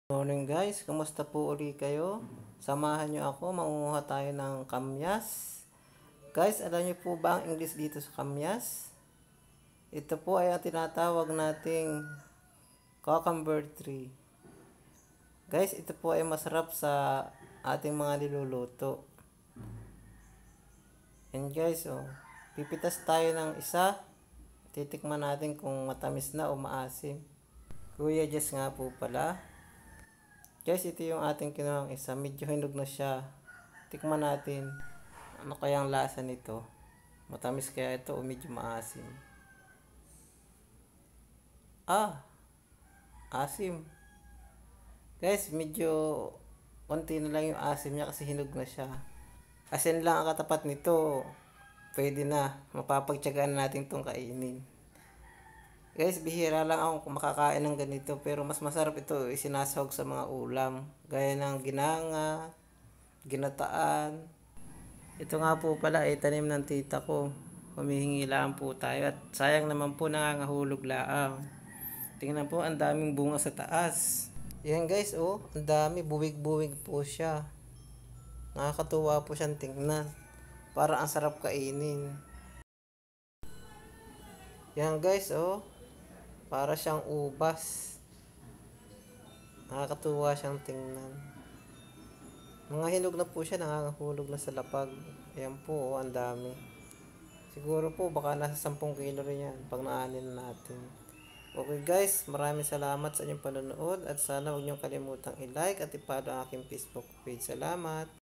Morning guys, kumusta po uli kayo? Samahan nyo ako, mangunguha tayo ng kamyas. Guys, alam nyo po ba ang English dito sa kamyas? Ito po ay ang tinatawag nating cucumber tree. Guys, ito po ay masarap sa ating mga niluluto. And guys, pipitas tayo ng isa. Titikman natin kung matamis na o maasim. Kuya Jess nga po pala. Guys, ito yung ating kinuhang isa. Medyo hinog na siya. Tikman natin. Ano kayang lasa nito? Matamis kaya ito o medyo maasim? Asim. Guys, medyo konti na lang yung asim niya kasi hinog na siya. Asin lang ang katapat nito. Pwede na. Mapapagtyagaan natin itong kainin. Guys, bihira lang ako makakain ng ganito pero mas masarap ito isinasahog sa mga ulam gaya ng ginanga, ginataan. Ito nga po pala ay tanim ng tita ko. Humihingi lang po tayo at sayang naman po nangangahulog laang. Tingnan po, ang daming bunga sa taas. Yan guys, ang dami, buwig-buwig po siya. Nakakatuwa po siyang tingnan. Para ang sarap kainin. Yan guys, para siyang ubas. Nakakatuwa siyang tingnan. Mga hinog na po siya, nakakahulog na sa lapag. Ayan po, ang dami. Siguro po, baka nasa 10 kilo rin yan pag naanin natin. Okay guys, maraming salamat sa inyong panonood at sana huwag niyong kalimutang i-like at i-follow ang aking Facebook page. Salamat!